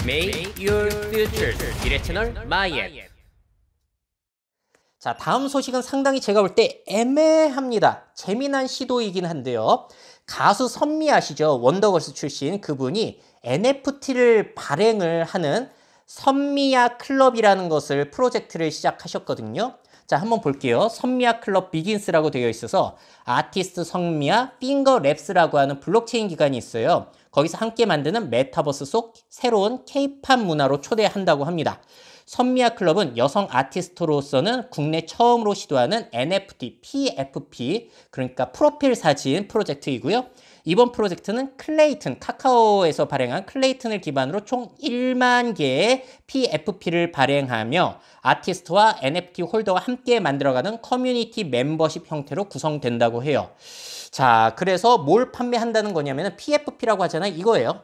Make your future. 미래 채널 마이앱. 자, 다음 소식은 상당히 제가 볼 때 애매합니다. 재미난 시도이긴 한데요. 가수 선미 아시죠? 원더걸스 출신 그분이 NFT를 발행을 하는 선미야 클럽이라는 것을 프로젝트를 시작하셨거든요. 자, 한번 볼게요. 선미야 클럽 비긴스라고 되어 있어서 아티스트 선미야 핑거랩스라고 하는 블록체인 기관이 있어요. 거기서 함께 만드는 메타버스 속 새로운 K-팝 문화로 초대한다고 합니다. 선미야 클럽은 여성 아티스트로서는 국내 처음으로 시도하는 NFT, PFP, 그러니까 프로필 사진 프로젝트이고요. 이번 프로젝트는 클레이튼, 카카오에서 발행한 클레이튼을 기반으로 총 1만 개의 PFP를 발행하며 아티스트와 NFT 홀더가 함께 만들어가는 커뮤니티 멤버십 형태로 구성된다고 해요. 자, 그래서 뭘 판매한다는 거냐면 PFP라고 하잖아요. 이거예요.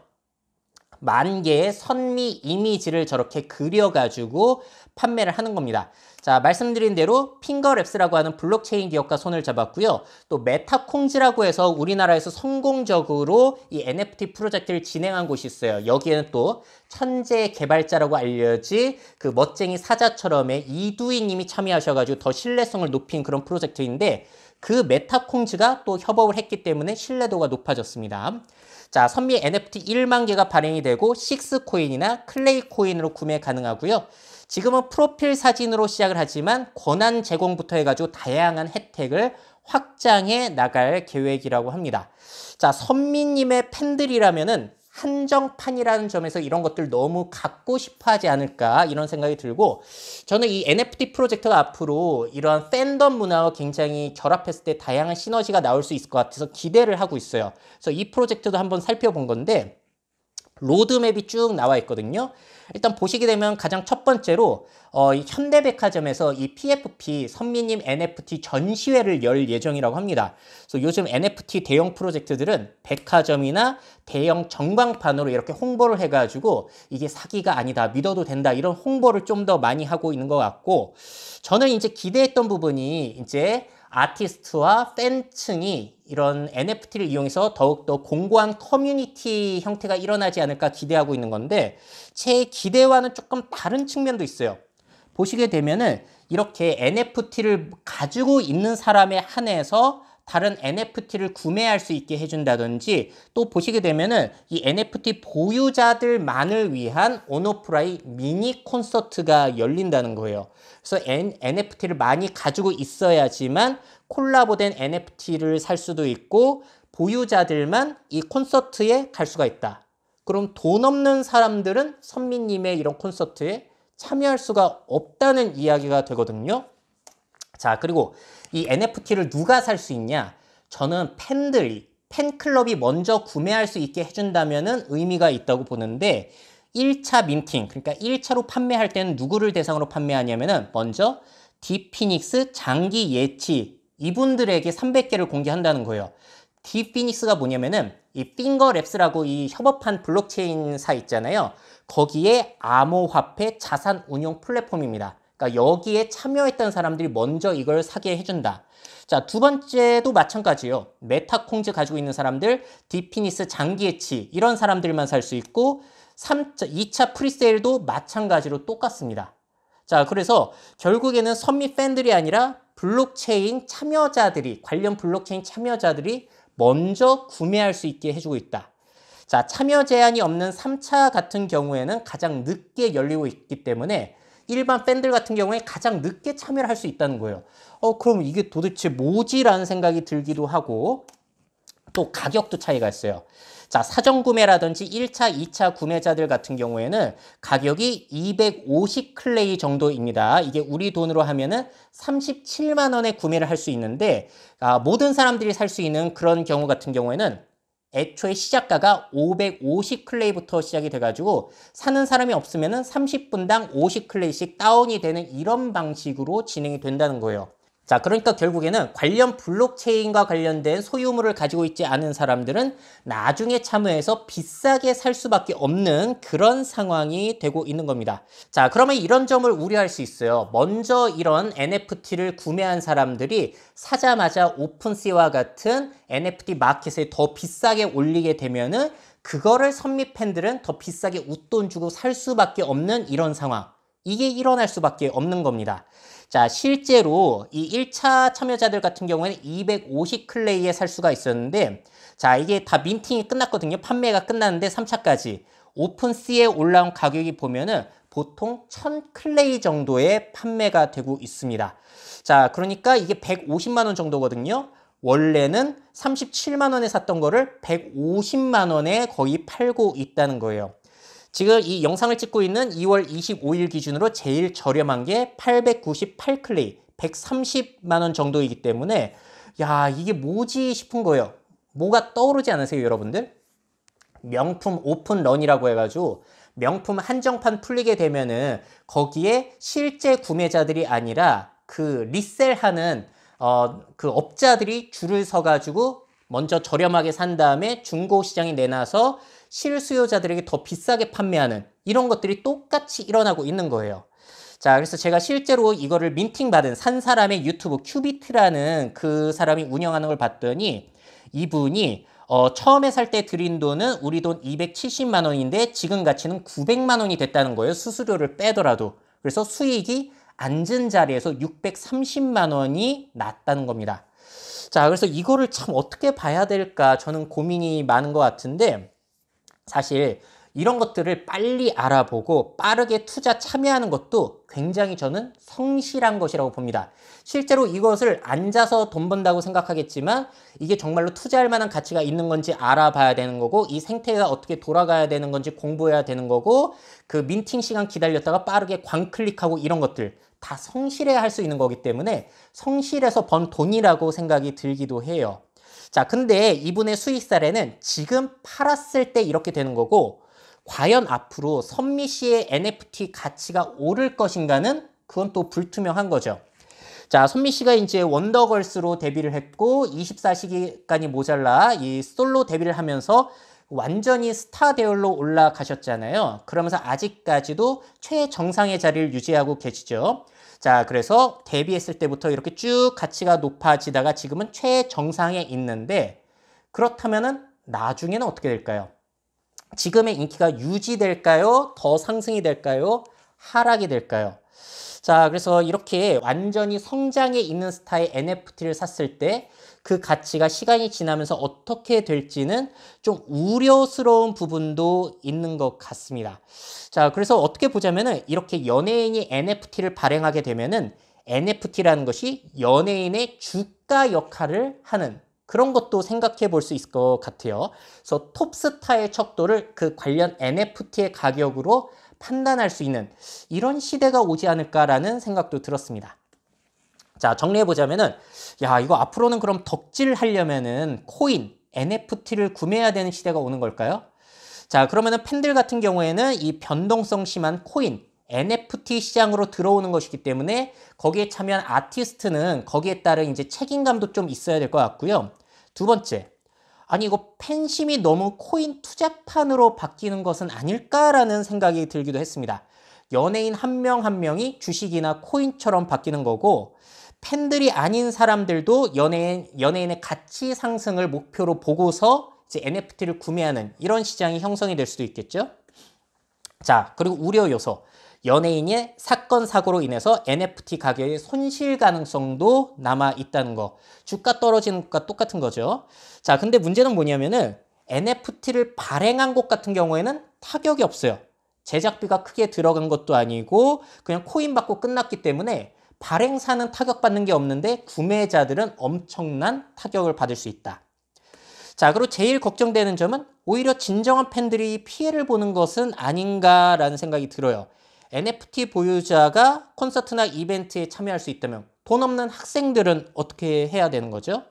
1만 개의 선미 이미지를 저렇게 그려가지고 판매를 하는 겁니다. 자, 말씀드린 대로 핑거랩스라고 하는 블록체인 기업과 손을 잡았고요. 또 메타콩즈라고 해서 우리나라에서 성공적으로 이 NFT 프로젝트를 진행한 곳이 있어요. 여기에는 또 천재 개발자라고 알려진 그 멋쟁이 사자처럼의 이두희 님이 참여하셔가지고 더 신뢰성을 높인 그런 프로젝트인데 그 메타콩즈가 또 협업을 했기 때문에 신뢰도가 높아졌습니다. 자, 선미 NFT 1만 개가 발행이 되고 식스코인이나 클레이코인으로 구매 가능하고요. 지금은 프로필 사진으로 시작을 하지만 권한 제공부터 해가지고 다양한 혜택을 확장해 나갈 계획이라고 합니다. 자, 선미님의 팬들이라면은 한정판이라는 점에서 이런 것들 너무 갖고 싶어 하지 않을까 이런 생각이 들고 저는 이 NFT 프로젝트가 앞으로 이러한 팬덤 문화와 굉장히 결합했을 때 다양한 시너지가 나올 수 있을 것 같아서 기대를 하고 있어요. 그래서 이 프로젝트도 한번 살펴본 건데 로드맵이 쭉 나와 있거든요. 일단 보시게 되면 가장 첫 번째로 이 현대백화점에서 이 PFP 선미님 NFT 전시회를 열 예정이라고 합니다. 그래서 요즘 NFT 대형 프로젝트들은 백화점이나 대형 전광판으로 이렇게 홍보를 해가지고 이게 사기가 아니다, 믿어도 된다 이런 홍보를 좀 더 많이 하고 있는 것 같고 저는 이제 기대했던 부분이 이제 아티스트와 팬층이 이런 NFT를 이용해서 더욱더 공고한 커뮤니티 형태가 일어나지 않을까 기대하고 있는 건데 제 기대와는 조금 다른 측면도 있어요. 보시게 되면은 이렇게 NFT를 가지고 있는 사람에 한해서 다른 NFT를 구매할 수 있게 해준다든지 또 보시게 되면은 이 NFT 보유자들만을 위한 온오프라인 미니 콘서트가 열린다는 거예요. 그래서 NFT를 많이 가지고 있어야지만 콜라보된 NFT를 살 수도 있고 보유자들만 이 콘서트에 갈 수가 있다. 그럼 돈 없는 사람들은 선미님의 이런 콘서트에 참여할 수가 없다는 이야기가 되거든요. 자, 그리고 이 NFT를 누가 살 수 있냐? 저는 팬들이, 팬클럽이 먼저 구매할 수 있게 해준다면 의미가 있다고 보는데 1차 민팅, 그러니까 1차로 판매할 때는 누구를 대상으로 판매하냐면은 먼저 디피닉스, 장기 예치 이분들에게 300개를 공개한다는 거예요. 디피닉스가 뭐냐면은 이 핑거랩스라고 이 협업한 블록체인사 있잖아요. 거기에 암호화폐 자산 운용 플랫폼입니다. 그러니까 여기에 참여했던 사람들이 먼저 이걸 사게 해준다. 자, 두 번째도 마찬가지예요. 메타콩즈 가지고 있는 사람들, 디피니스 장기 예치 이런 사람들만 살 수 있고 2차 프리세일도 마찬가지로 똑같습니다. 자, 그래서 결국에는 선미 팬들이 아니라 블록체인 참여자들이, 관련 블록체인 참여자들이 먼저 구매할 수 있게 해주고 있다. 자, 참여 제한이 없는 3차 같은 경우에는 가장 늦게 열리고 있기 때문에 일반 팬들 같은 경우에 가장 늦게 참여를 할 수 있다는 거예요. 그럼 이게 도대체 뭐지라는 생각이 들기도 하고 또 가격도 차이가 있어요. 자, 사전 구매라든지 1차, 2차 구매자들 같은 경우에는 가격이 250 클레이 정도입니다. 이게 우리 돈으로 하면은 37만 원에 구매를 할 수 있는데 모든 사람들이 살 수 있는 그런 경우 같은 경우에는 애초에 시작가가 550 클레이부터 시작이 돼가지고 사는 사람이 없으면은 30분당 50 클레이씩 다운이 되는 이런 방식으로 진행이 된다는 거예요. 자, 그러니까 결국에는 관련 블록체인과 관련된 소유물을 가지고 있지 않은 사람들은 나중에 참여해서 비싸게 살 수밖에 없는 그런 상황이 되고 있는 겁니다. 자, 그러면 이런 점을 우려할 수 있어요. 먼저 이런 NFT를 구매한 사람들이 사자마자 오픈시와 같은 NFT 마켓에 더 비싸게 올리게 되면은 그거를 선미 팬들은 더 비싸게 웃돈 주고 살 수밖에 없는 이런 상황. 이게 일어날 수밖에 없는 겁니다. 자, 실제로 이 1차 참여자들 같은 경우에는 250클레이에 살 수가 있었는데, 자, 이게 다 민팅이 끝났거든요. 판매가 끝났는데 3차까지. 오픈C에 올라온 가격이 보면은 보통 1000클레이 정도의 판매가 되고 있습니다. 자, 그러니까 이게 150만 원 정도거든요. 원래는 37만 원에 샀던 거를 150만 원에 거의 팔고 있다는 거예요. 지금 이 영상을 찍고 있는 2월 25일 기준으로 제일 저렴한 게 898클레이, 130만 원 정도이기 때문에 야, 이게 뭐지 싶은 거예요. 뭐가 떠오르지 않으세요, 여러분들? 명품 오픈런이라고 해가지고 명품 한정판 풀리게 되면은 거기에 실제 구매자들이 아니라 그 리셀하는 그 업자들이 줄을 서가지고 먼저 저렴하게 산 다음에 중고시장에 내놔서 실수요자들에게 더 비싸게 판매하는 이런 것들이 똑같이 일어나고 있는 거예요. 자, 그래서 제가 실제로 이거를 민팅받은 산 사람의 유튜브 큐비트라는 그 사람이 운영하는 걸 봤더니 이분이 처음에 살 때 들인 돈은 우리 돈 270만 원인데 지금 가치는 900만 원이 됐다는 거예요. 수수료를 빼더라도. 그래서 수익이 앉은 자리에서 630만 원이 났다는 겁니다. 자, 그래서 이거를 참 어떻게 봐야 될까 저는 고민이 많은 것 같은데 사실 이런 것들을 빨리 알아보고 빠르게 투자 참여하는 것도 굉장히 저는 성실한 것이라고 봅니다. 실제로 이것을 앉아서 돈 번다고 생각하겠지만 이게 정말로 투자할 만한 가치가 있는 건지 알아봐야 되는 거고 이 생태가 어떻게 돌아가야 되는 건지 공부해야 되는 거고 그 민팅 시간 기다렸다가 빠르게 광클릭하고 이런 것들 다 성실해야 할 수 있는 거기 때문에 성실해서 번 돈이라고 생각이 들기도 해요. 자, 근데 이분의 수익 사례는 지금 팔았을 때 이렇게 되는 거고 과연 앞으로 선미 씨의 NFT 가치가 오를 것인가는 그건 또 불투명한 거죠. 자, 선미 씨가 이제 원더걸스로 데뷔를 했고 24시간이 모자라 이 솔로 데뷔를 하면서 완전히 스타 대열로 올라가셨잖아요. 그러면서 아직까지도 최정상의 자리를 유지하고 계시죠. 자, 그래서 데뷔했을 때부터 이렇게 쭉 가치가 높아지다가 지금은 최정상에 있는데 그렇다면은 나중에는 어떻게 될까요? 지금의 인기가 유지될까요? 더 상승이 될까요? 하락이 될까요? 자, 그래서 이렇게 완전히 성장해 있는 스타의 NFT를 샀을 때 그 가치가 시간이 지나면서 어떻게 될지는 좀 우려스러운 부분도 있는 것 같습니다. 자, 그래서 어떻게 보자면은 이렇게 연예인이 NFT를 발행하게 되면은 NFT라는 것이 연예인의 주가 역할을 하는 그런 것도 생각해 볼 수 있을 것 같아요. 그래서 톱스타의 척도를 그 관련 NFT의 가격으로 판단할 수 있는 이런 시대가 오지 않을까라는 생각도 들었습니다. 자, 정리해보자면은, 야, 이거 앞으로는 그럼 덕질하려면은 코인, NFT를 구매해야 되는 시대가 오는 걸까요? 자, 그러면은 팬들 같은 경우에는 이 변동성 심한 코인, NFT 시장으로 들어오는 것이기 때문에 거기에 참여한 아티스트는 거기에 따른 이제 책임감도 좀 있어야 될 것 같고요. 두 번째, 아니 이거 팬심이 너무 코인 투자판으로 바뀌는 것은 아닐까라는 생각이 들기도 했습니다. 연예인 한 명 한 명이 주식이나 코인처럼 바뀌는 거고 팬들이 아닌 사람들도 연예인의 가치 상승을 목표로 보고서 이제 NFT를 구매하는 이런 시장이 형성이 될 수도 있겠죠. 자, 그리고 우려 요소. 연예인의 사건, 사고로 인해서 NFT 가격의 손실 가능성도 남아 있다는 거. 주가 떨어지는 것과 똑같은 거죠. 자, 근데 문제는 뭐냐면은 NFT를 발행한 곳 같은 경우에는 타격이 없어요. 제작비가 크게 들어간 것도 아니고 그냥 코인 받고 끝났기 때문에 발행사는 타격받는 게 없는데 구매자들은 엄청난 타격을 받을 수 있다. 자, 그리고 제일 걱정되는 점은 오히려 진정한 팬들이 피해를 보는 것은 아닌가라는 생각이 들어요. NFT 보유자가 콘서트나 이벤트에 참여할 수 있다면 돈 없는 학생들은 어떻게 해야 되는 거죠?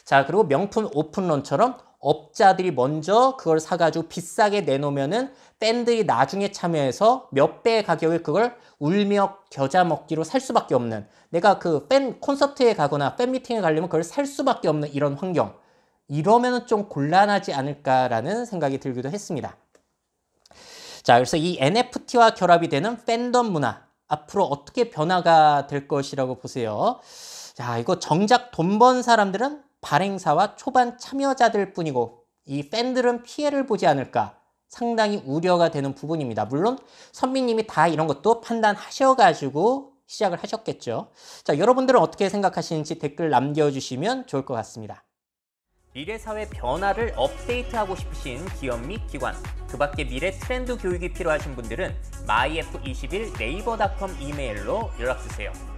자, 그리고 명품 오픈런처럼 업자들이 먼저 그걸 사가지고 비싸게 내놓으면은 팬들이 나중에 참여해서 몇 배의 가격을 그걸 울며 겨자 먹기로 살 수밖에 없는 내가 그 팬 콘서트에 가거나 팬 미팅에 가려면 그걸 살 수밖에 없는 이런 환경 이러면은 좀 곤란하지 않을까라는 생각이 들기도 했습니다. 자, 그래서 이 NFT와 결합이 되는 팬덤 문화 앞으로 어떻게 변화가 될 것이라고 보세요. 자, 이거 정작 돈 번 사람들은 발행사와 초반 참여자들 뿐이고 이 팬들은 피해를 보지 않을까 상당히 우려가 되는 부분입니다. 물론 선미님이 다 이런 것도 판단하셔가지고 시작을 하셨겠죠. 자, 여러분들은 어떻게 생각하시는지 댓글 남겨주시면 좋을 것 같습니다. 미래사회 변화를 업데이트하고 싶으신 기업 및 기관, 그 밖에 미래 트렌드 교육이 필요하신 분들은 myf21 네이버닷컴 이메일로 연락주세요.